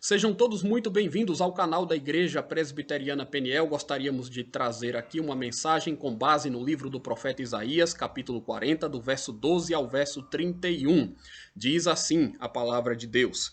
Sejam todos muito bem-vindos ao canal da Igreja Presbiteriana Peniel. Gostaríamos de trazer aqui uma mensagem com base no livro do profeta Isaías, capítulo 40, do verso 12 ao verso 31. Diz assim a palavra de Deus: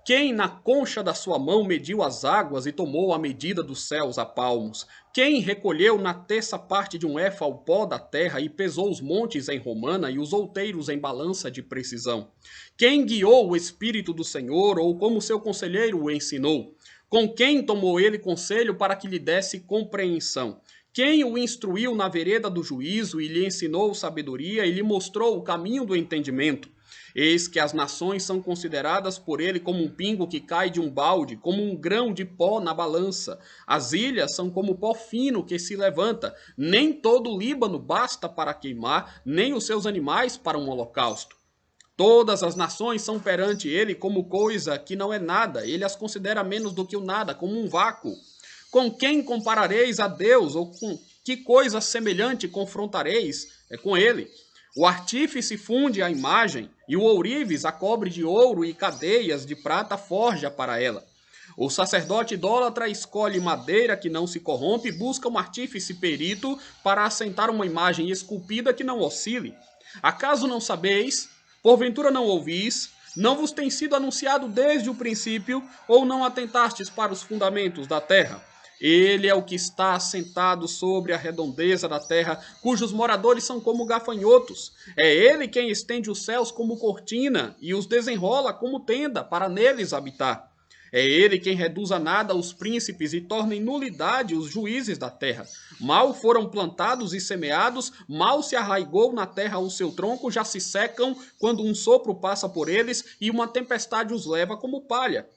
Quem na concha da sua mão mediu as águas e tomou a medida dos céus a palmos? Quem recolheu na terça parte de um éfa o pó da terra e pesou os montes em romana e os outeiros em balança de precisão? Quem guiou o Espírito do Senhor ou como seu conselheiro o ensinou? Com quem tomou ele conselho para que lhe desse compreensão? Quem o instruiu na vereda do juízo e lhe ensinou sabedoria e lhe mostrou o caminho do entendimento? Eis que as nações são consideradas por ele como um pingo que cai de um balde, como um grão de pó na balança. As ilhas são como pó fino que se levanta. Nem todo o Líbano basta para queimar, nem os seus animais para um holocausto. Todas as nações são perante ele como coisa que não é nada. Ele as considera menos do que o nada, como um vácuo. Com quem comparareis a Deus? Ou com que coisa semelhante confrontareis? É com ele. O artífice funde a imagem, e o ourives a cobre de ouro e cadeias de prata forja para ela. O sacerdote idólatra escolhe madeira que não se corrompe e busca um artífice perito para assentar uma imagem esculpida que não oscile. Acaso não sabeis? Porventura não ouvis? Não vos tem sido anunciado desde o princípio, ou não atentastes para os fundamentos da terra? Ele é o que está assentado sobre a redondeza da terra, cujos moradores são como gafanhotos. É ele quem estende os céus como cortina e os desenrola como tenda para neles habitar. É ele quem reduz a nada os príncipes e torna em nulidade os juízes da terra. Mal foram plantados e semeados, mal se arraigou na terra o seu tronco, já se secam quando um sopro passa por eles e uma tempestade os leva como palha.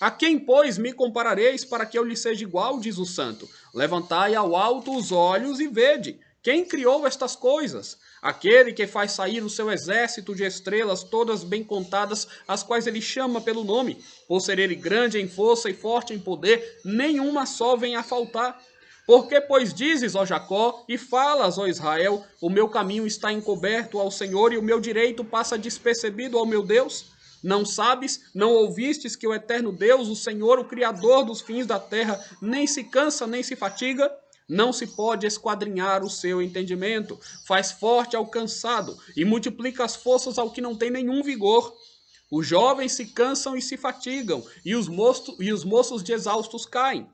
A quem, pois, me comparareis para que eu lhe seja igual, diz o santo? Levantai ao alto os olhos e vede. Quem criou estas coisas? Aquele que faz sair o seu exército de estrelas, todas bem contadas, as quais ele chama pelo nome. Por ser ele grande em força e forte em poder, nenhuma só vem a faltar. Porque, pois, dizes, ó Jacó, e falas, ó Israel, o meu caminho está encoberto ao Senhor e o meu direito passa despercebido ao meu Deus? Não sabes, não ouvistes que o eterno Deus, o Senhor, o Criador dos fins da terra, nem se cansa, nem se fatiga? Não se pode esquadrinhar o seu entendimento. Faz forte ao cansado e multiplica as forças ao que não tem nenhum vigor. Os jovens se cansam e se fatigam, e os moços de exaustos caem.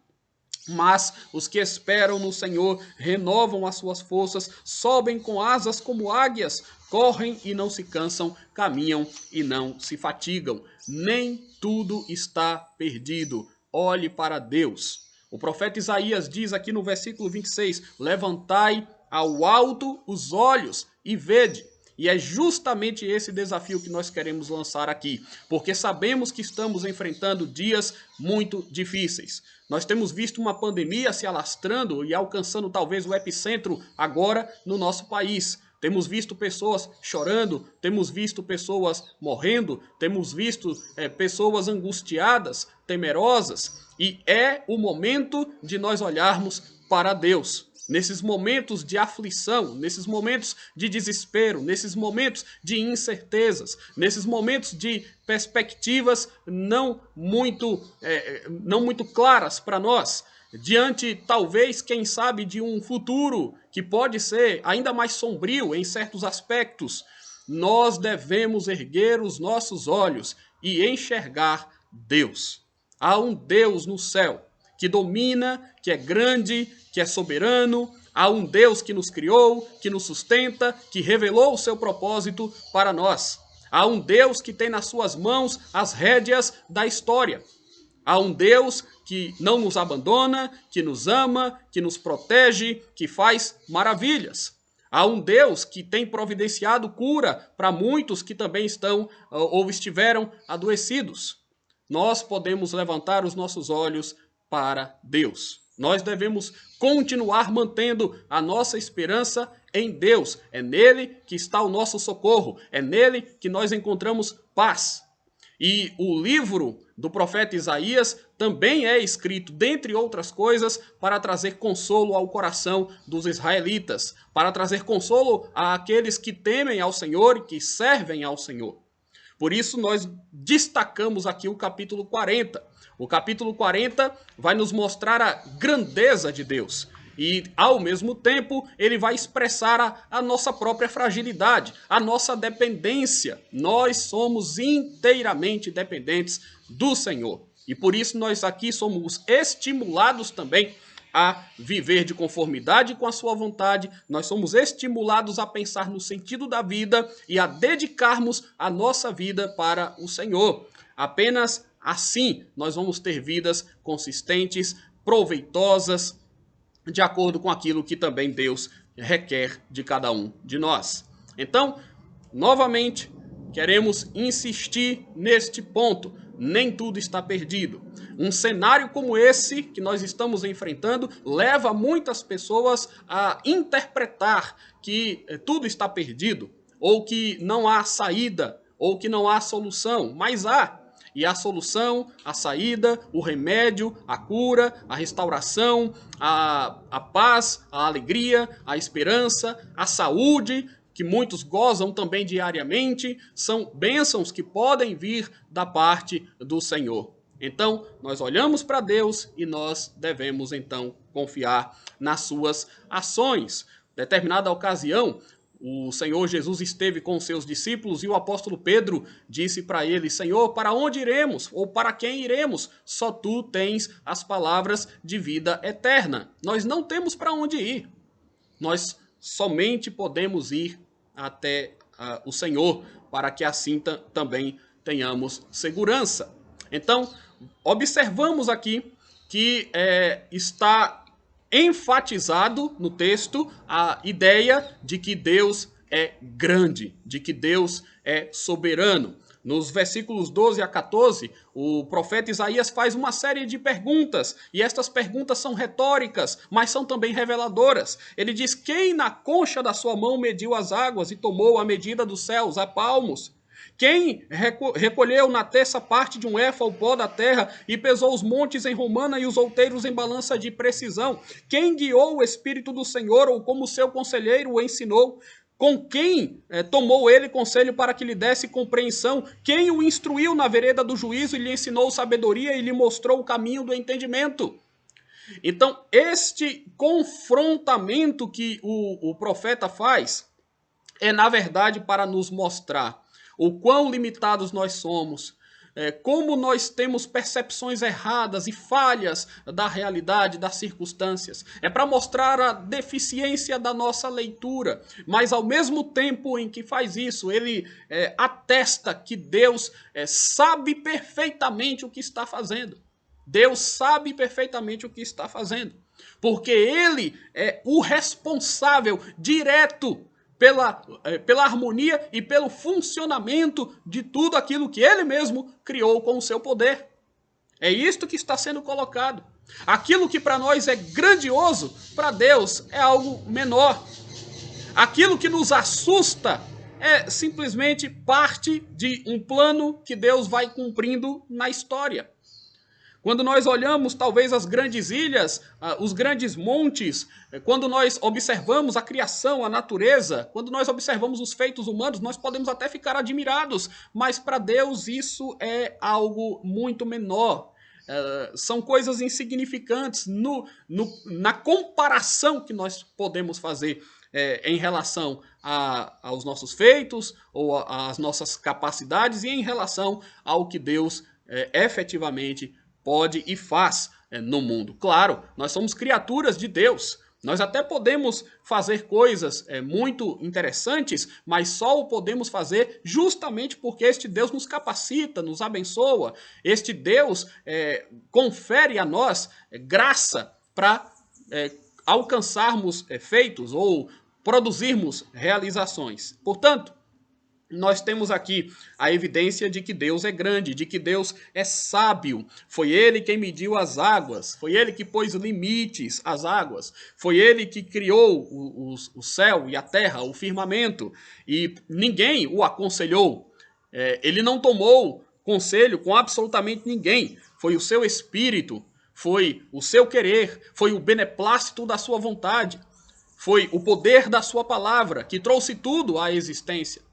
Mas os que esperam no Senhor renovam as suas forças, sobem com asas como águias, correm e não se cansam, caminham e não se fatigam. Nem tudo está perdido. Olhe para Deus. O profeta Isaías diz aqui no versículo 26, levantai ao alto os olhos e vede. E é justamente esse desafio que nós queremos lançar aqui, porque sabemos que estamos enfrentando dias muito difíceis. Nós temos visto uma pandemia se alastrando e alcançando talvez o epicentro agora no nosso país. Temos visto pessoas chorando, temos visto pessoas morrendo, temos visto pessoas angustiadas, temerosas. E é o momento de nós olharmos para Deus. Nesses momentos de aflição, nesses momentos de desespero, nesses momentos de incertezas, nesses momentos de perspectivas não muito claras para nós, diante talvez, quem sabe, de um futuro que pode ser ainda mais sombrio em certos aspectos, nós devemos erguer os nossos olhos e enxergar Deus. Há um Deus no céu que domina, que é grande, que é soberano. Há um Deus que nos criou, que nos sustenta, que revelou o seu propósito para nós. Há um Deus que tem nas suas mãos as rédeas da história. Há um Deus que não nos abandona, que nos ama, que nos protege, que faz maravilhas. Há um Deus que tem providenciado cura para muitos que também estão ou estiveram adoecidos. Nós podemos levantar os nossos olhos para Deus. Nós devemos continuar mantendo a nossa esperança em Deus. É nele que está o nosso socorro. É nele que nós encontramos paz. E o livro do profeta Isaías também é escrito, dentre outras coisas, para trazer consolo ao coração dos israelitas, para trazer consolo àqueles que temem ao Senhor e que servem ao Senhor. Por isso nós destacamos aqui o capítulo 40. O capítulo 40 vai nos mostrar a grandeza de Deus. E, ao mesmo tempo, ele vai expressar a nossa própria fragilidade, a nossa dependência. Nós somos inteiramente dependentes do Senhor. E por isso nós aqui somos estimulados também a viver de conformidade com a sua vontade. Nós somos estimulados a pensar no sentido da vida e a dedicarmos a nossa vida para o Senhor. Apenas assim nós vamos ter vidas consistentes, proveitosas, de acordo com aquilo que também Deus requer de cada um de nós. Então, novamente, queremos insistir neste ponto. Nem tudo está perdido. Um cenário como esse que nós estamos enfrentando leva muitas pessoas a interpretar que tudo está perdido, ou que não há saída, ou que não há solução, mas há. E a solução, a saída, o remédio, a cura, a restauração, a paz, a alegria, a esperança, a saúde, que muitos gozam também diariamente, são bênçãos que podem vir da parte do Senhor. Então, nós olhamos para Deus e nós devemos, então, confiar nas suas ações. Determinada ocasião, o Senhor Jesus esteve com os seus discípulos e o apóstolo Pedro disse para ele: Senhor, para onde iremos? Ou para quem iremos? Só tu tens as palavras de vida eterna. Nós não temos para onde ir. Nós somente podemos ir até o Senhor, para que assim também tenhamos segurança. Então, observamos aqui que está enfatizado no texto a ideia de que Deus é grande, de que Deus é soberano. Nos versículos 12 a 14, o profeta Isaías faz uma série de perguntas, e estas perguntas são retóricas, mas são também reveladoras. Ele diz: quem na concha da sua mão mediu as águas e tomou a medida dos céus a palmos? Quem recolheu na terça parte de um éfa o pó da terra e pesou os montes em romana e os outeiros em balança de precisão? Quem guiou o Espírito do Senhor ou como seu conselheiro o ensinou? Com quem tomou ele conselho para que lhe desse compreensão? Quem o instruiu na vereda do juízo e lhe ensinou sabedoria e lhe mostrou o caminho do entendimento? Então, este confrontamento que o profeta faz é, na verdade, para nos mostrar o quão limitados nós somos, como nós temos percepções erradas e falhas da realidade, das circunstâncias. É para mostrar a deficiência da nossa leitura, mas ao mesmo tempo em que faz isso, ele atesta que Deus sabe perfeitamente o que está fazendo. Deus sabe perfeitamente o que está fazendo, porque Ele é o responsável direto pela harmonia e pelo funcionamento de tudo aquilo que Ele mesmo criou com o seu poder. É isto que está sendo colocado. Aquilo que para nós é grandioso, para Deus é algo menor. Aquilo que nos assusta é simplesmente parte de um plano que Deus vai cumprindo na história. Quando nós olhamos talvez as grandes ilhas, os grandes montes, quando nós observamos a criação, a natureza, quando nós observamos os feitos humanos, nós podemos até ficar admirados, mas para Deus isso é algo muito menor. São coisas insignificantes na comparação que nós podemos fazer em relação aos nossos feitos ou às nossas capacidades e em relação ao que Deus efetivamente pode e faz no mundo. Claro, nós somos criaturas de Deus. Nós até podemos fazer coisas muito interessantes, mas só o podemos fazer justamente porque este Deus nos capacita, nos abençoa. Este Deus confere a nós graça para alcançarmos feitos ou produzirmos realizações. Portanto, nós temos aqui a evidência de que Deus é grande, de que Deus é sábio. Foi Ele quem mediu as águas, foi Ele que pôs limites às águas, foi Ele que criou o céu e a terra, o firmamento, e ninguém o aconselhou. Ele não tomou conselho com absolutamente ninguém. Foi o seu espírito, foi o seu querer, foi o beneplácito da sua vontade, foi o poder da sua palavra que trouxe tudo à existência.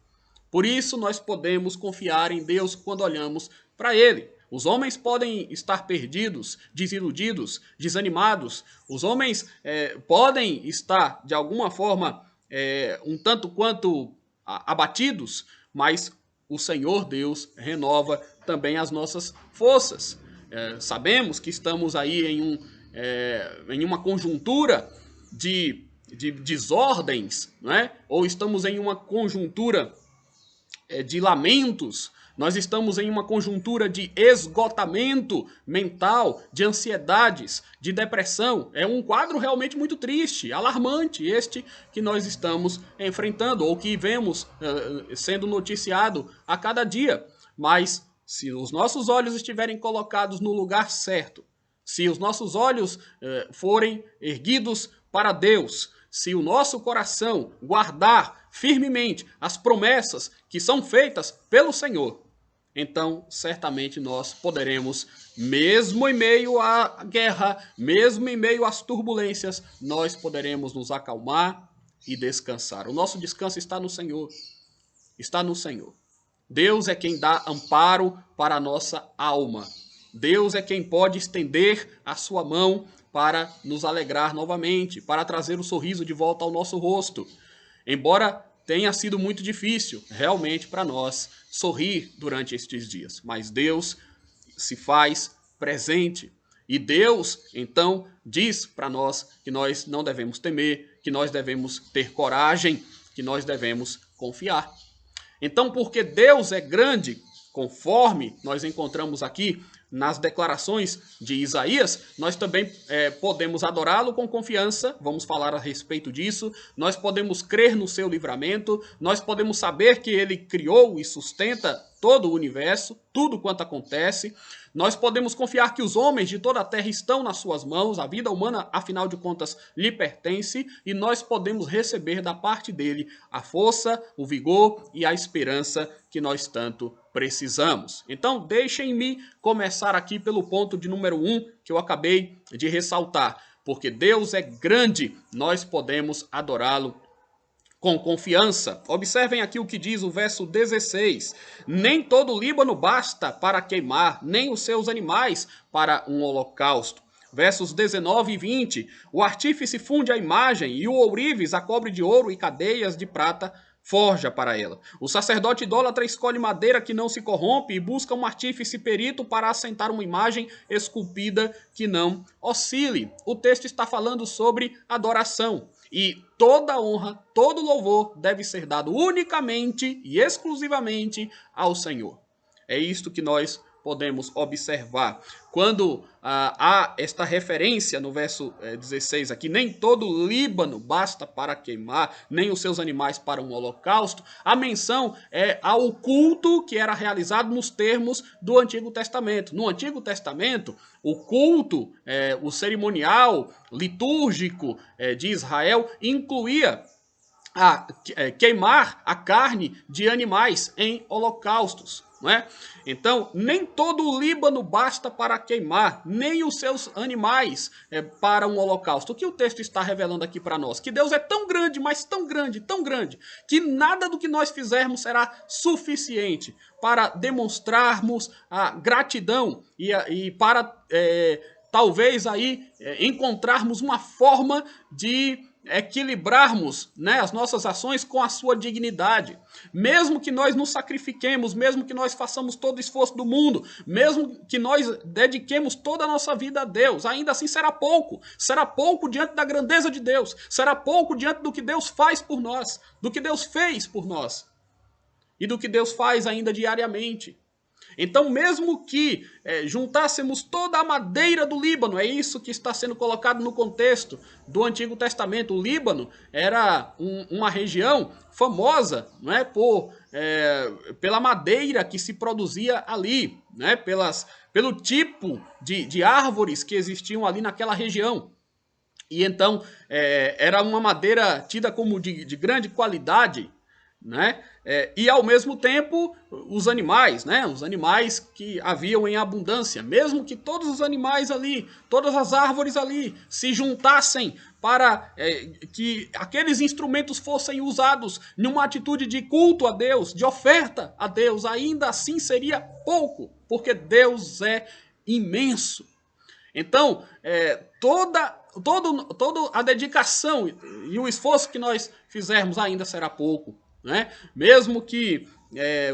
Por isso nós podemos confiar em Deus quando olhamos para Ele. Os homens podem estar perdidos, desiludidos, desanimados. Os homens podem estar, de alguma forma, um tanto quanto abatidos, mas o Senhor Deus renova também as nossas forças. Sabemos que estamos aí em uma conjuntura de desordens, não é? Ou estamos em uma conjuntura de lamentos, nós estamos em uma conjuntura de esgotamento mental, de ansiedades, de depressão. É um quadro realmente muito triste, alarmante, este que nós estamos enfrentando, ou que vemos sendo noticiado a cada dia. Mas se os nossos olhos estiverem colocados no lugar certo, se os nossos olhos forem erguidos para Deus, se o nosso coração guardar firmemente as promessas que são feitas pelo Senhor, então certamente nós poderemos, mesmo em meio à guerra, mesmo em meio às turbulências, nós poderemos nos acalmar e descansar. O nosso descanso está no Senhor. Está no Senhor. Deus é quem dá amparo para a nossa alma. Deus é quem pode estender a sua mão para nos alegrar novamente, para trazer o sorriso de volta ao nosso rosto. Embora tenha sido muito difícil, realmente, para nós sorrir durante estes dias. Mas Deus se faz presente. E Deus, então, diz para nós que nós não devemos temer, que nós devemos ter coragem, que nós devemos confiar. Então, porque Deus é grande, conforme nós encontramos aqui nas declarações de Isaías, nós também podemos adorá-lo com confiança, vamos falar a respeito disso, nós podemos crer no seu livramento, nós podemos saber que ele criou e sustenta todo o universo, tudo quanto acontece, nós podemos confiar que os homens de toda a terra estão nas suas mãos, a vida humana, afinal de contas, lhe pertence, e nós podemos receber da parte dele a força, o vigor e a esperança que nós tanto precisamos. Então, deixem-me começar aqui pelo ponto de número 1, que eu acabei de ressaltar. Porque Deus é grande, nós podemos adorá-lo com confiança. Observem aqui o que diz o verso 16. Nem todo o Líbano basta para queimar, nem os seus animais para um holocausto. Versos 19 e 20. O artífice funde a imagem e o ourives a cobre de ouro e cadeias de prata forja para ela. O sacerdote idólatra escolhe madeira que não se corrompe e busca um artífice perito para assentar uma imagem esculpida que não oscile. O texto está falando sobre adoração. E toda honra, todo louvor deve ser dado unicamente e exclusivamente ao Senhor. É isto que nós podemos observar. Quando há esta referência no verso 16 aqui, nem todo o Líbano basta para queimar, nem os seus animais para um holocausto, a menção é ao culto que era realizado nos termos do Antigo Testamento. No Antigo Testamento, o culto, o cerimonial litúrgico de Israel incluía queimar a carne de animais em holocaustos. Não é? Então, nem todo o Líbano basta para queimar, nem os seus animais para um holocausto. O que o texto está revelando aqui para nós? Que Deus é tão grande, mas tão grande, que nada do que nós fizermos será suficiente para demonstrarmos a gratidão e para talvez aí encontrarmos uma forma de equilibrarmos, né, as nossas ações com a sua dignidade. Mesmo que nós nos sacrifiquemos, mesmo que nós façamos todo o esforço do mundo, mesmo que nós dediquemos toda a nossa vida a Deus, ainda assim será pouco. Será pouco diante da grandeza de Deus. Será pouco diante do que Deus faz por nós, do que Deus fez por nós e do que Deus faz ainda diariamente. Então, mesmo que juntássemos toda a madeira do Líbano, é isso que está sendo colocado no contexto do Antigo Testamento. O Líbano era uma região famosa, não é, pela madeira que se produzia ali, né, pelo tipo de árvores que existiam ali naquela região. E então, era uma madeira tida como de grande qualidade. né? E ao mesmo tempo os animais, né? Os animais que haviam em abundância, mesmo que todos os animais ali, todas as árvores ali se juntassem para que aqueles instrumentos fossem usados numa atitude de culto a Deus, de oferta a Deus, ainda assim seria pouco, porque Deus é imenso. Então, toda a dedicação e o esforço que nós fizermos ainda será pouco, né? Mesmo que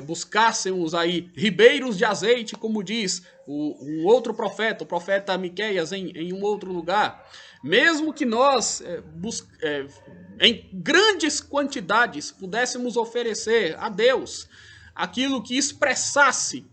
buscássemos aí ribeiros de azeite, como diz um outro profeta, o profeta Miqueias, em um outro lugar, mesmo que nós em grandes quantidades pudéssemos oferecer a Deus aquilo que expressasse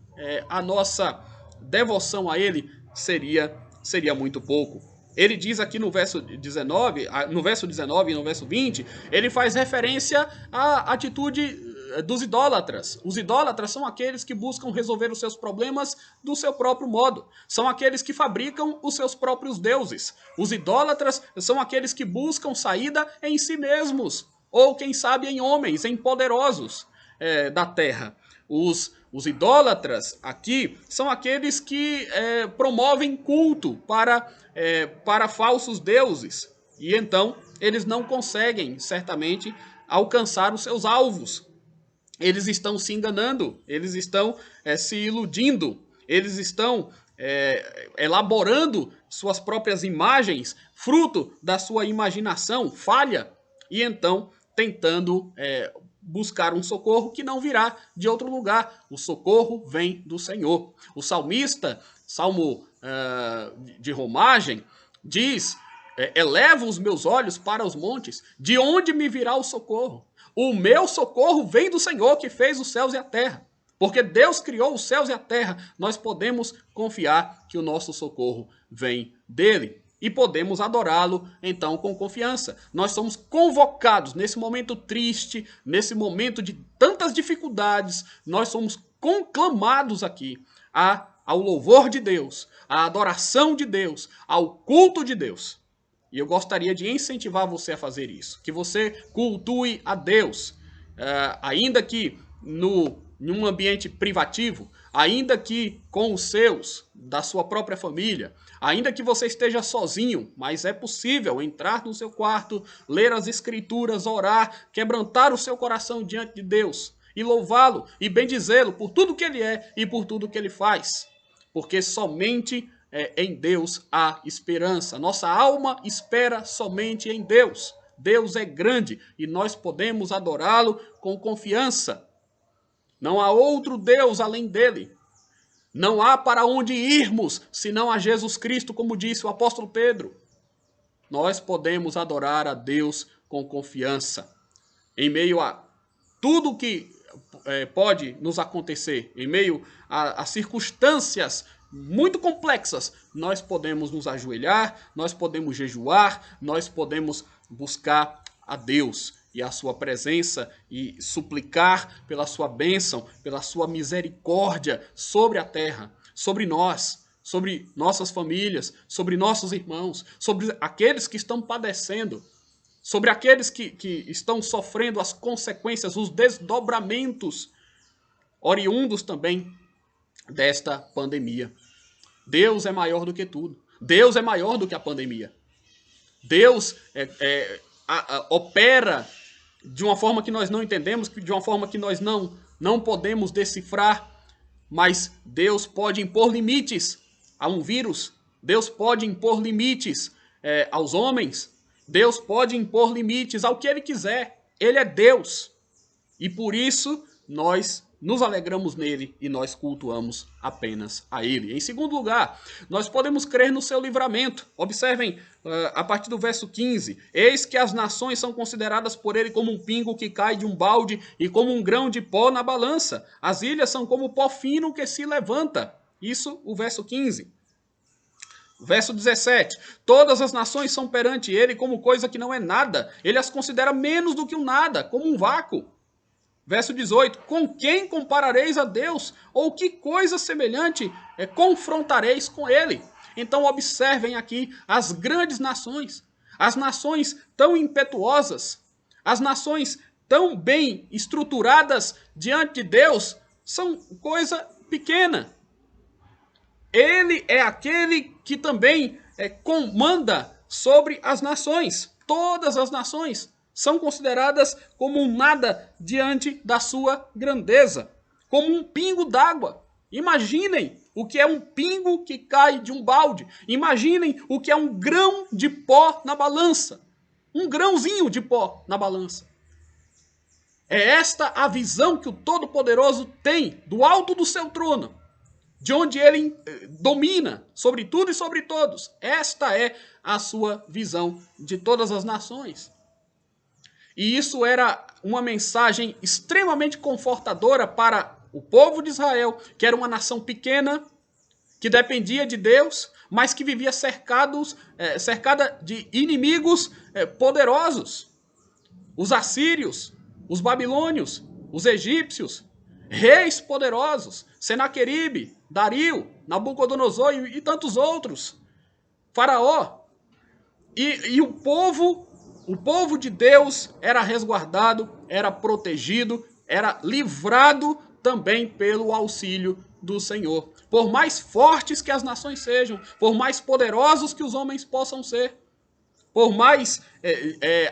a nossa devoção a Ele, seria muito pouco. Ele diz aqui no verso 19 e no verso 20, ele faz referência à atitude dos idólatras. Os idólatras são aqueles que buscam resolver os seus problemas do seu próprio modo. São aqueles que fabricam os seus próprios deuses. Os idólatras são aqueles que buscam saída em si mesmos, ou quem sabe em homens, em poderosos da terra. Os idólatras aqui são aqueles que promovem culto para falsos deuses. E então eles não conseguem, certamente, alcançar os seus alvos. Eles estão se enganando, eles estão se iludindo, eles estão elaborando suas próprias imagens, fruto da sua imaginação falha, e então tentando buscar um socorro que não virá de outro lugar. O socorro vem do Senhor. O salmista, salmo de romagem, diz: eleva os meus olhos para os montes, de onde me virá o socorro? O meu socorro vem do Senhor, que fez os céus e a terra. Porque Deus criou os céus e a terra, nós podemos confiar que o nosso socorro vem dele. E podemos adorá-lo, então, com confiança. Nós somos convocados nesse momento triste, nesse momento de tantas dificuldades, nós somos conclamados aqui ao louvor de Deus, à adoração de Deus, ao culto de Deus. E eu gostaria de incentivar você a fazer isso, que você cultue a Deus, ainda que num ambiente privativo, ainda que com os seus, da sua própria família, ainda que você esteja sozinho, mas é possível entrar no seu quarto, ler as escrituras, orar, quebrantar o seu coração diante de Deus e louvá-lo e bendizê-lo por tudo que ele é e por tudo que ele faz. Porque somente em Deus há esperança. Nossa alma espera somente em Deus. Deus é grande e nós podemos adorá-lo com confiança. Não há outro Deus além dele. Não há para onde irmos senão a Jesus Cristo, como disse o apóstolo Pedro. Nós podemos adorar a Deus com confiança. Em meio a tudo que pode nos acontecer, em meio a circunstâncias muito complexas, nós podemos nos ajoelhar, nós podemos jejuar, nós podemos buscar a Deus e a sua presença e suplicar pela sua bênção, pela sua misericórdia sobre a terra, sobre nós, sobre nossas famílias, sobre nossos irmãos, sobre aqueles que estão padecendo, sobre aqueles que estão sofrendo as consequências, os desdobramentos oriundos também desta pandemia. Deus é maior do que tudo. Deus é maior do que a pandemia. Deus opera de uma forma que nós não entendemos, de uma forma que nós não podemos decifrar, mas Deus pode impor limites a um vírus. Deus pode impor limites aos homens. Deus pode impor limites ao que Ele quiser. Ele é Deus. E por isso nós nos alegramos nele e nós cultuamos apenas a ele. Em segundo lugar, nós podemos crer no seu livramento. Observem a partir do verso 15. Eis que as nações são consideradas por ele como um pingo que cai de um balde e como um grão de pó na balança. As ilhas são como pó fino que se levanta. Isso o verso 15. Verso 17. Todas as nações são perante ele como coisa que não é nada. Ele as considera menos do que um nada, como um vácuo. Verso 18, com quem comparareis a Deus? Ou que coisa semelhante confrontareis com ele? Então observem aqui as grandes nações, as nações tão impetuosas, as nações tão bem estruturadas diante de Deus, são coisa pequena. Ele é aquele que também comanda sobre as nações. Todas as nações são consideradas como um nada diante da sua grandeza, como um pingo d'água. Imaginem o que é um pingo que cai de um balde. Imaginem o que é um grão de pó na balança. Um grãozinho de pó na balança. É esta a visão que o Todo-Poderoso tem do alto do seu trono, de onde ele domina sobre tudo e sobre todos. Esta é a sua visão de todas as nações. E isso era uma mensagem extremamente confortadora para o povo de Israel, que era uma nação pequena, que dependia de Deus, mas que vivia cercada de inimigos poderosos. Os assírios, os babilônios, os egípcios, reis poderosos, Senaqueribe, Dario, Nabucodonosor e tantos outros, Faraó. E o povo de Deus era resguardado, era protegido, era livrado também pelo auxílio do Senhor. Por mais fortes que as nações sejam, por mais poderosos que os homens possam ser, por mais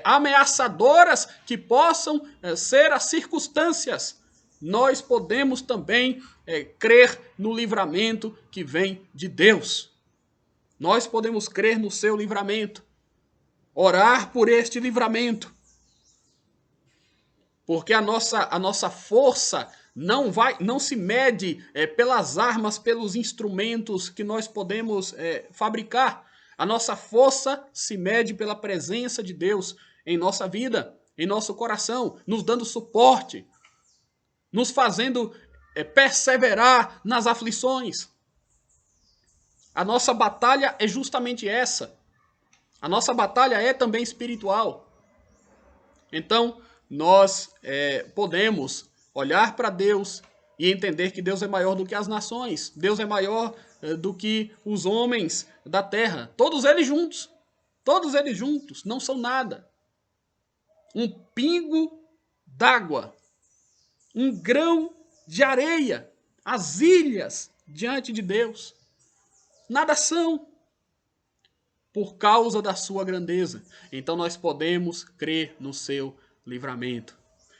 ameaçadoras que possam ser as circunstâncias, nós podemos também crer no livramento que vem de Deus. Nós podemos crer no seu livramento, orar por este livramento, porque a nossa força não se mede pelas armas, pelos instrumentos que nós podemos fabricar. A nossa força se mede pela presença de Deus em nossa vida, em nosso coração, nos dando suporte, nos fazendo perseverar nas aflições. A nossa batalha é justamente essa. A nossa batalha é também espiritual. Então, nós podemos olhar para Deus e entender que Deus é maior do que as nações. Deus é maior do que os homens da terra. Todos eles juntos, não são nada. Um pingo d'água, um grão de areia, as ilhas diante de Deus. Nada são por causa da sua grandeza. Então nós podemos crer no seu livramento.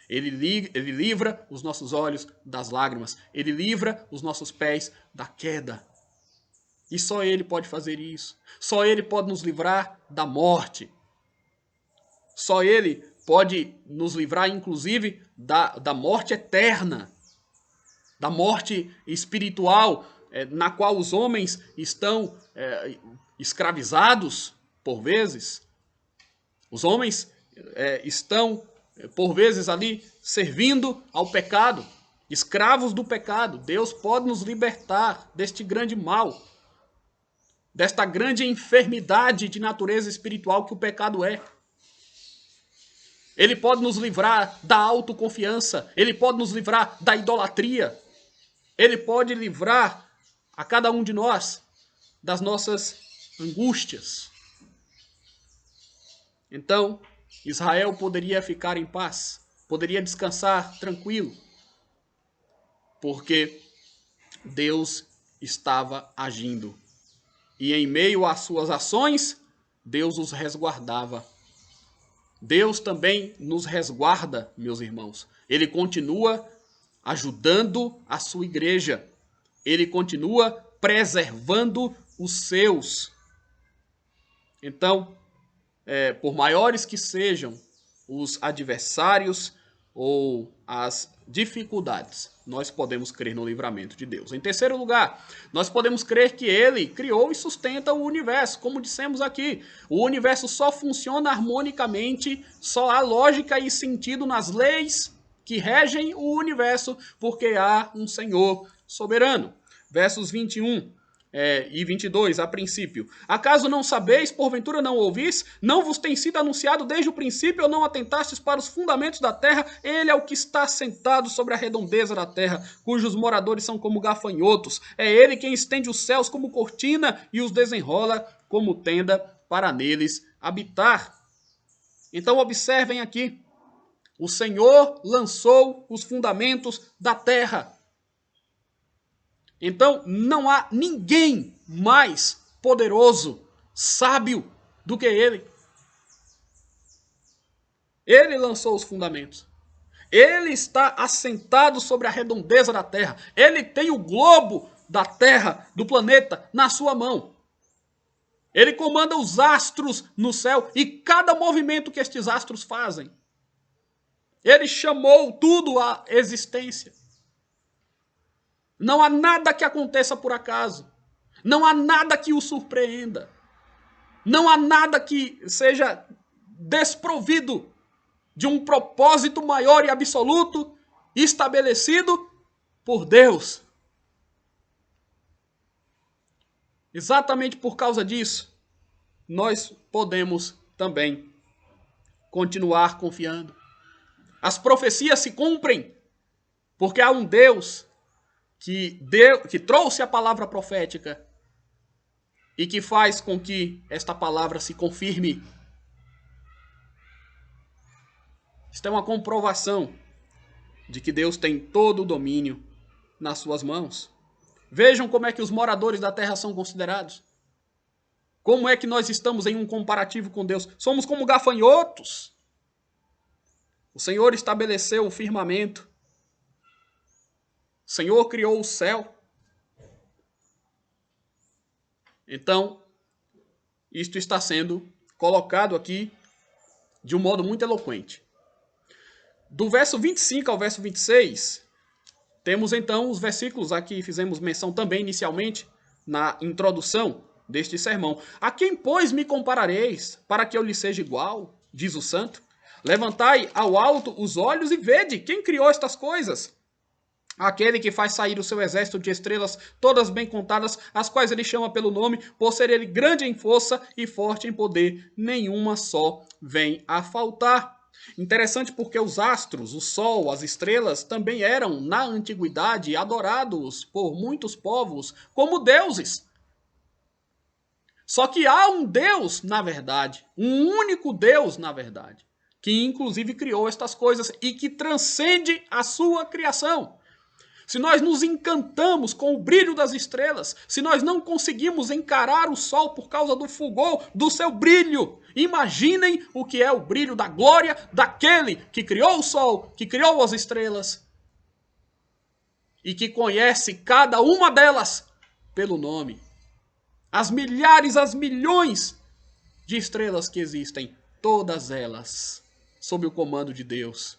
Ele livra os nossos olhos das lágrimas. Ele livra os nossos pés da queda. E só Ele pode fazer isso. Só Ele pode nos livrar da morte. Só Ele pode nos livrar, inclusive, da morte eterna. Da morte espiritual, na qual os homens estão escravizados, por vezes. Os homens estão, por vezes, ali servindo ao pecado, escravos do pecado. Deus pode nos libertar deste grande mal, desta grande enfermidade de natureza espiritual que o pecado é. Ele pode nos livrar da autoconfiança, Ele pode nos livrar da idolatria, Ele pode livrar a cada um de nós das nossas angústias. Então, Israel poderia ficar em paz, poderia descansar tranquilo, porque Deus estava agindo. E em meio às suas ações, Deus os resguardava. Deus também nos resguarda, meus irmãos. Ele continua ajudando a sua igreja. Ele continua preservando os seus. Então, por maiores que sejam os adversários ou as dificuldades, nós podemos crer no livramento de Deus. Em terceiro lugar, nós podemos crer que Ele criou e sustenta o universo, como dissemos aqui. O universo só funciona harmonicamente, só há lógica e sentido nas leis que regem o universo, porque há um Senhor soberano. Versos 21 e 22, a princípio. Acaso não sabeis, porventura não ouvis? Não vos tem sido anunciado desde o princípio, ou não atentastes para os fundamentos da terra? Ele é o que está sentado sobre a redondeza da terra, cujos moradores são como gafanhotos. É ele quem estende os céus como cortina e os desenrola como tenda para neles habitar. Então observem aqui O Senhor lançou os fundamentos da terra. Então, não há ninguém mais poderoso, sábio do que Ele. Ele lançou os fundamentos. Ele está assentado sobre a redondeza da terra. Ele tem o globo da terra, do planeta, na sua mão. Ele comanda os astros no céu e cada movimento que estes astros fazem. Ele chamou tudo à existência. Não há nada que aconteça por acaso. Não há nada que o surpreenda. Não há nada que seja desprovido de um propósito maior e absoluto estabelecido por Deus. Exatamente por causa disso, nós podemos também continuar confiando. As profecias se cumprem porque há um Deus que trouxe a palavra profética e que faz com que esta palavra se confirme. Isto é uma comprovação de que Deus tem todo o domínio nas suas mãos. Vejam como é que os moradores da terra são considerados. Como é que nós estamos em um comparativo com Deus? Somos como gafanhotos. O Senhor estabeleceu o firmamento. O Senhor criou o céu. Então, isto está sendo colocado aqui de um modo muito eloquente. Do verso 25 ao verso 26, temos então os versículos a que fizemos menção também inicialmente na introdução deste sermão. A quem, pois, me comparareis, para que eu lhe seja igual? Diz o santo. Levantai ao alto os olhos e vede quem criou estas coisas. Aquele que faz sair o seu exército de estrelas, todas bem contadas, as quais ele chama pelo nome, por ser ele grande em força e forte em poder, nenhuma só vem a faltar. Interessante porque os astros, o sol, as estrelas, também eram, na antiguidade, adorados por muitos povos como deuses. Só que há um Deus, na verdade, um único Deus, na verdade, que inclusive criou estas coisas e que transcende a sua criação. Se nós nos encantamos com o brilho das estrelas, se nós não conseguimos encarar o sol por causa do fulgor do seu brilho, imaginem o que é o brilho da glória daquele que criou o sol, que criou as estrelas e que conhece cada uma delas pelo nome. As milhares, as milhões de estrelas que existem, todas elas sob o comando de Deus.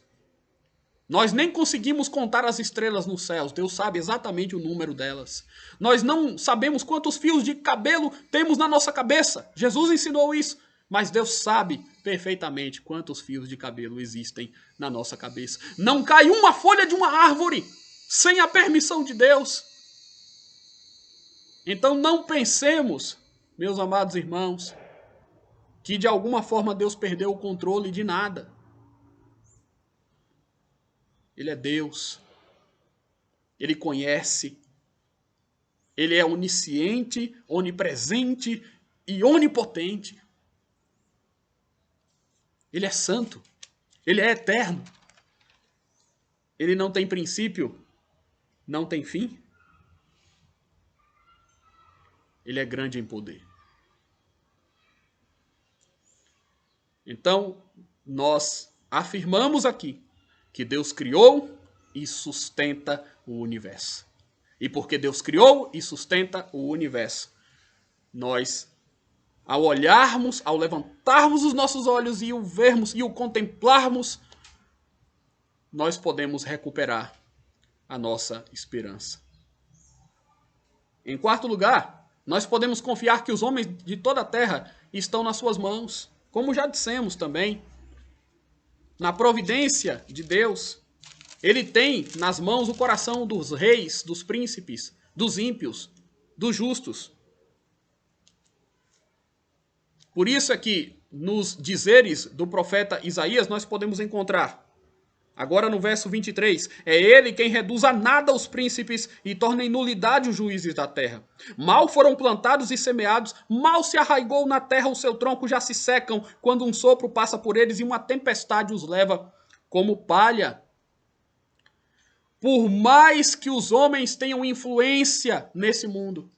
Nós nem conseguimos contar as estrelas nos céus. Deus sabe exatamente o número delas. Nós não sabemos quantos fios de cabelo temos na nossa cabeça. Jesus ensinou isso. Mas Deus sabe perfeitamente quantos fios de cabelo existem na nossa cabeça. Não cai uma folha de uma árvore sem a permissão de Deus. Então não pensemos, meus amados irmãos, que de alguma forma Deus perdeu o controle de nada. Ele é Deus. Ele conhece. Ele é onisciente, onipresente e onipotente. Ele é santo. Ele é eterno. Ele não tem princípio, não tem fim. Ele é grande em poder. Então, nós afirmamos aqui que Deus criou e sustenta o universo. E porque Deus criou e sustenta o universo, nós, ao olharmos, ao levantarmos os nossos olhos e o vermos e o contemplarmos, nós podemos recuperar a nossa esperança. Em quarto lugar, nós podemos confiar que os homens de toda a terra estão nas suas mãos, como já dissemos também. Na providência de Deus, Ele tem nas mãos o coração dos reis, dos príncipes, dos ímpios, dos justos. Por isso é que nos dizeres do profeta Isaías nós podemos encontrar, agora no verso 23, é ele quem reduz a nada os príncipes e torna em nulidade os juízes da terra. Mal foram plantados e semeados, mal se arraigou na terra o seu tronco, já se secam quando um sopro passa por eles e uma tempestade os leva. como palha. Por mais que os homens tenham influência nesse mundo,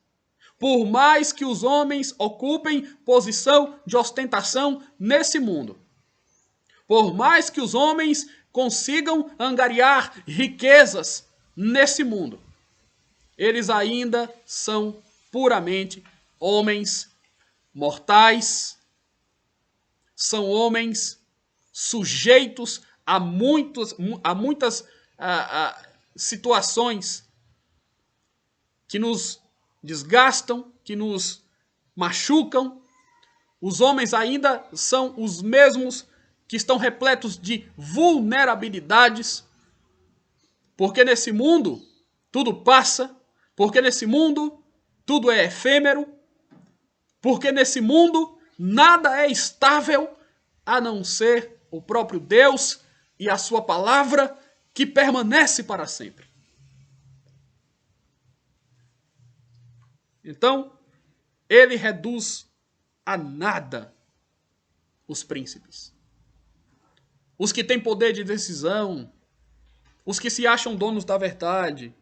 por mais que os homens ocupem posição de ostentação nesse mundo, por mais que os homens consigam angariar riquezas nesse mundo, eles ainda são puramente homens mortais, são homens sujeitos a muitas situações que nos desgastam, que nos machucam. Os homens ainda são os mesmos que estão repletos de vulnerabilidades, porque nesse mundo tudo passa, porque nesse mundo tudo é efêmero, porque nesse mundo nada é estável a não ser o próprio Deus e a sua palavra que permanece para sempre. Então, ele reduz a nada os príncipes. Os que têm poder de decisão, os que se acham donos da verdade,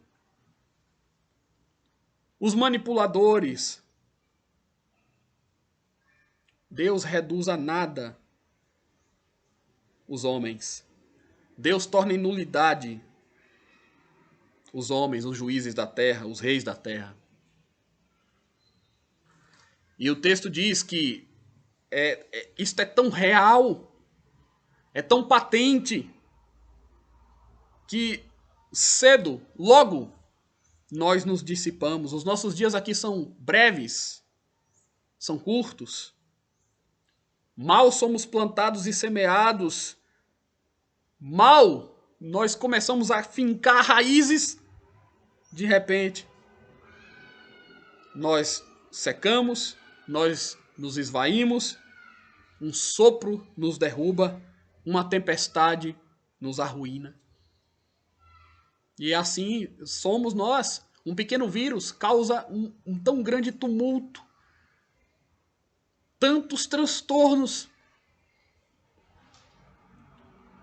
os manipuladores. Deus reduz a nada os homens. Deus torna em nulidade os homens, os juízes da terra, os reis da terra. E o texto diz que isto é tão real, é tão patente, que cedo, logo, nós nos dissipamos. Os nossos dias aqui são breves, são curtos. Mal somos plantados e semeados. Mal nós começamos a fincar raízes. De repente, nós secamos, nós nos esvaímos, um sopro nos derruba, uma tempestade nos arruína. E assim somos nós. Um pequeno vírus causa um tão grande tumulto, tantos transtornos,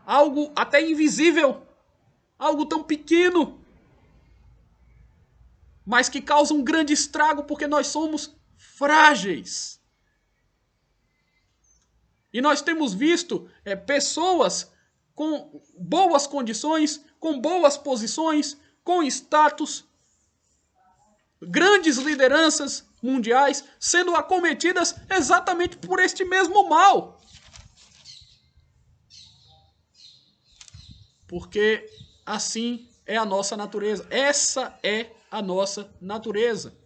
algo até invisível, algo tão pequeno, mas que causa um grande estrago porque nós somos frágeis. E nós temos visto pessoas com boas condições, com boas posições, com status, grandes lideranças mundiais sendo acometidas exatamente por este mesmo mal. Porque assim é a nossa natureza. Essa é a nossa natureza.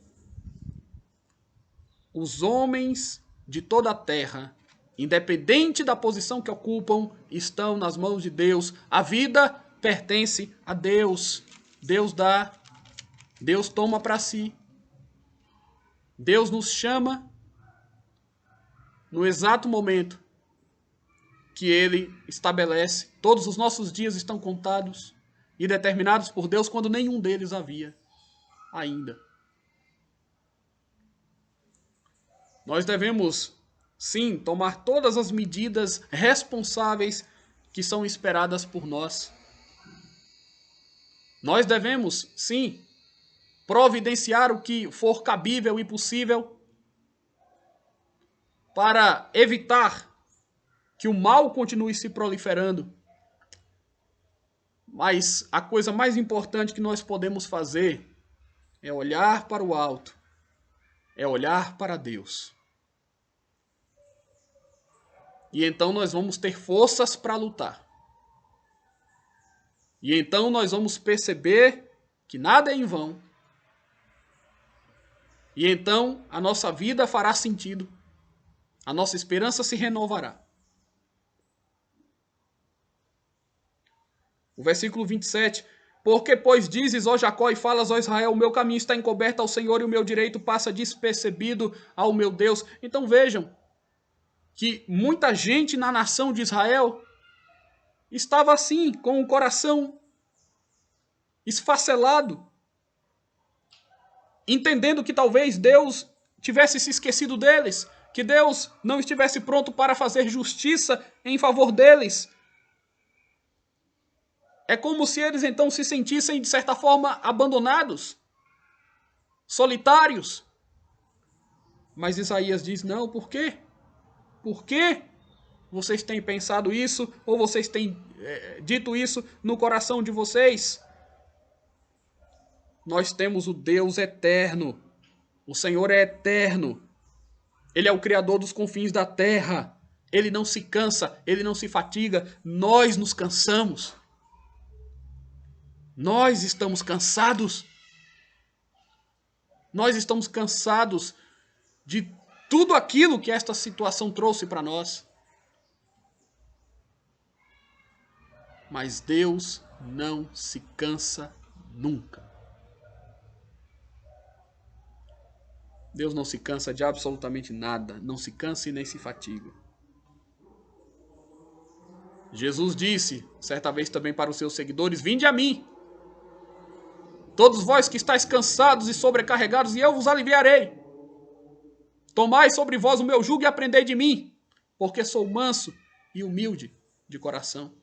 Os homens de toda a terra, independente da posição que ocupam, estão nas mãos de Deus. A vida pertence a Deus. Deus dá, Deus toma para si. Deus nos chama no exato momento que Ele estabelece. Todos os nossos dias estão contados e determinados por Deus quando nenhum deles havia ainda. Nós devemos, sim, tomar todas as medidas responsáveis que são esperadas por nós. Nós devemos, sim, providenciar o que for cabível e possível para evitar que o mal continue se proliferando. Mas a coisa mais importante que nós podemos fazer é olhar para o alto, é olhar para Deus. E então nós vamos ter forças para lutar. E então nós vamos perceber que nada é em vão. E então a nossa vida fará sentido. A nossa esperança se renovará. O versículo 27. Porque, pois, dizes, ó Jacó, e falas, ó Israel, o meu caminho está encoberto ao Senhor e o meu direito passa despercebido ao meu Deus. Então vejam que muita gente na nação de Israel estava assim, com o coração esfacelado, entendendo que talvez Deus tivesse se esquecido deles, que Deus não estivesse pronto para fazer justiça em favor deles. É como se eles então se sentissem, de certa forma, abandonados, solitários. Mas Isaías diz, não, por quê? Por quê vocês têm pensado isso, ou vocês têm dito isso no coração de vocês? Nós temos o Deus eterno. O Senhor é eterno. Ele é o Criador dos confins da terra. Ele não se cansa, ele não se fatiga. Nós nos cansamos. Nós estamos cansados. Nós estamos cansados de tudo aquilo que esta situação trouxe para nós. Mas Deus não se cansa nunca. Deus não se cansa de absolutamente nada. Não se cansa e nem se fatiga. Jesus disse, certa vez também para os seus seguidores, vinde a mim, todos vós que estáis cansados e sobrecarregados, e eu vos aliviarei. Tomai sobre vós o meu jugo e aprendei de mim, porque sou manso e humilde de coração.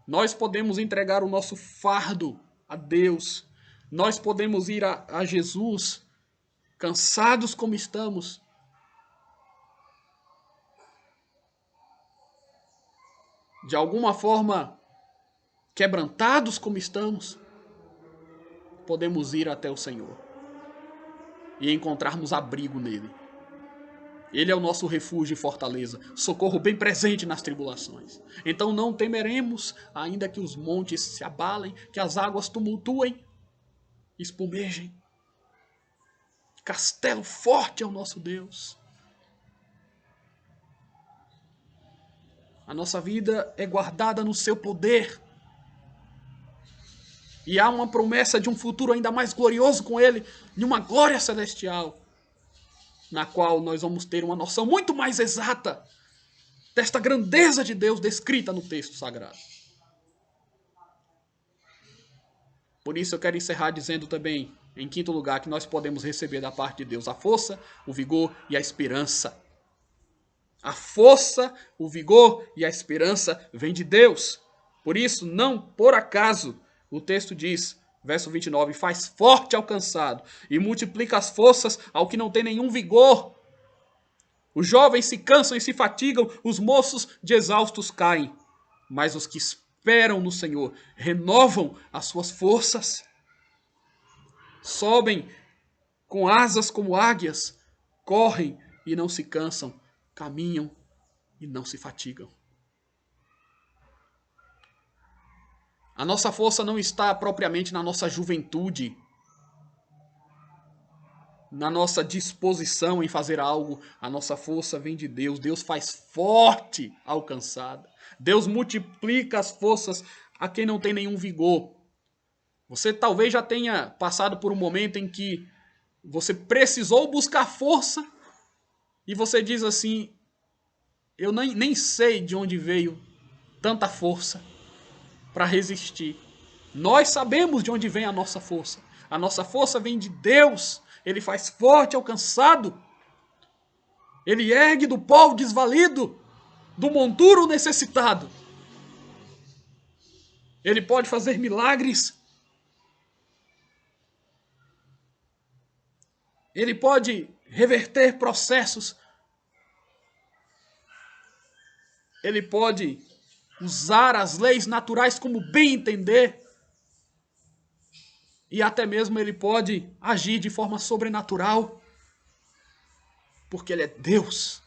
Nós podemos entregar o nosso fardo a Deus. Nós podemos ir a Jesus, cansados como estamos. De alguma forma, quebrantados como estamos, podemos ir até o Senhor e encontrarmos abrigo nele. Ele é o nosso refúgio e fortaleza, socorro bem presente nas tribulações. Então não temeremos, ainda que os montes se abalem, que as águas tumultuem, espumejem. Castelo forte é o nosso Deus. A nossa vida é guardada no seu poder. E há uma promessa de um futuro ainda mais glorioso com ele, de uma glória celestial, na qual nós vamos ter uma noção muito mais exata desta grandeza de Deus descrita no texto sagrado. Por isso eu quero encerrar dizendo também, em quinto lugar, que nós podemos receber da parte de Deus a força, o vigor e a esperança. A força, o vigor e a esperança vem de Deus. Por isso, não por acaso, o texto diz, verso 29, faz forte ao cansado e multiplica as forças ao que não tem nenhum vigor. Os jovens se cansam e se fatigam, os moços de exaustos caem. Mas os que esperam no Senhor renovam as suas forças. Sobem com asas como águias, correm e não se cansam, caminham e não se fatigam. A nossa força não está propriamente na nossa juventude, na nossa disposição em fazer algo. A nossa força vem de Deus. Deus faz forte ao cansado. Deus multiplica as forças a quem não tem nenhum vigor. Você talvez já tenha passado por um momento em que você precisou buscar força e você diz assim, eu nem sei de onde veio tanta força para resistir. Nós sabemos de onde vem a nossa força. A nossa força vem de Deus. Ele faz forte ao cansado. Ele ergue do pó o desvalido, do monturo necessitado. Ele pode fazer milagres. Ele pode reverter processos. Ele pode usar as leis naturais como bem entender. E até mesmo ele pode agir de forma sobrenatural. Porque ele é Deus.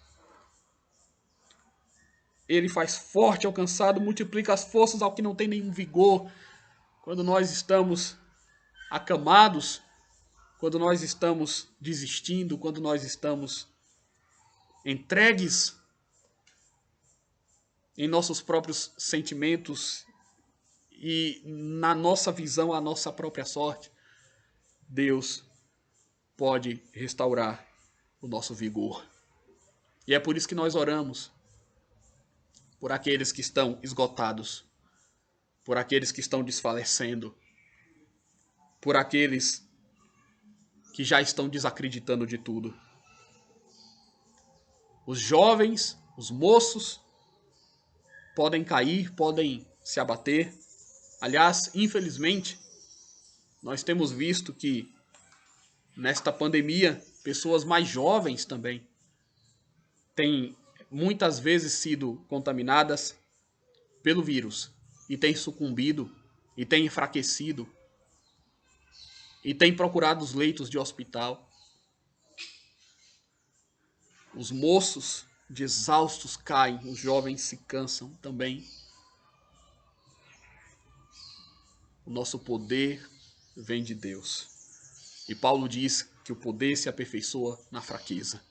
Ele faz forte ao cansado, multiplica as forças ao que não tem nenhum vigor. Quando nós estamos acamados, quando nós estamos desistindo, quando nós estamos entregues em nossos próprios sentimentos e na nossa visão, a nossa própria sorte, Deus pode restaurar o nosso vigor. E é por isso que nós oramos por aqueles que estão esgotados, por aqueles que estão desfalecendo, por aqueles que já estão desacreditando de tudo. Os jovens, os moços, podem cair, podem se abater. Aliás, infelizmente, nós temos visto que nesta pandemia, pessoas mais jovens também têm muitas vezes sido contaminadas pelo vírus e têm sucumbido e têm enfraquecido e têm procurado os leitos de hospital. Os moços de exaustos caem, os jovens se cansam também. O nosso poder vem de Deus. E Paulo diz que o poder se aperfeiçoa na fraqueza.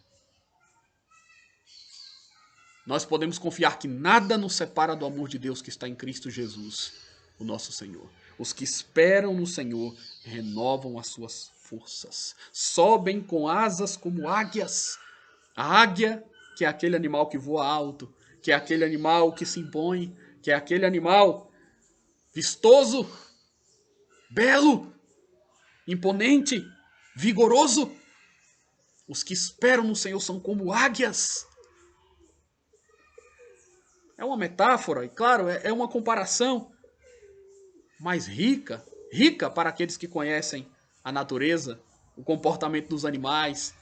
Nós podemos confiar que nada nos separa do amor de Deus que está em Cristo Jesus, o nosso Senhor. Os que esperam no Senhor renovam as suas forças. Sobem com asas como águias. A águia, que é aquele animal que voa alto, que é aquele animal que se impõe, que é aquele animal vistoso, belo, imponente, vigoroso. Os que esperam no Senhor são como águias. É uma metáfora, e claro, é uma comparação, mas rica para aqueles que conhecem a natureza, o comportamento dos animais,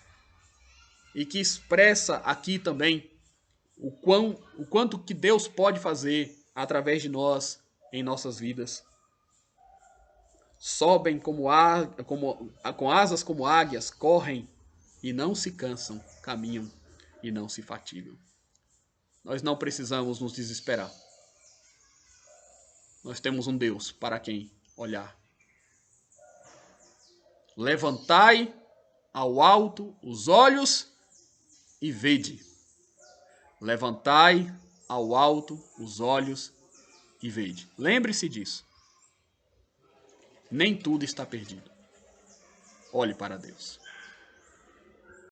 e que expressa aqui também o quanto que Deus pode fazer através de nós em nossas vidas. Sobem com asas como águias, correm e não se cansam, caminham e não se fatigam. Nós não precisamos nos desesperar. Nós temos um Deus para quem olhar. Levantai ao alto os olhos e vede. Levantai ao alto os olhos e vede. Lembre-se disso. Nem tudo está perdido. Olhe para Deus.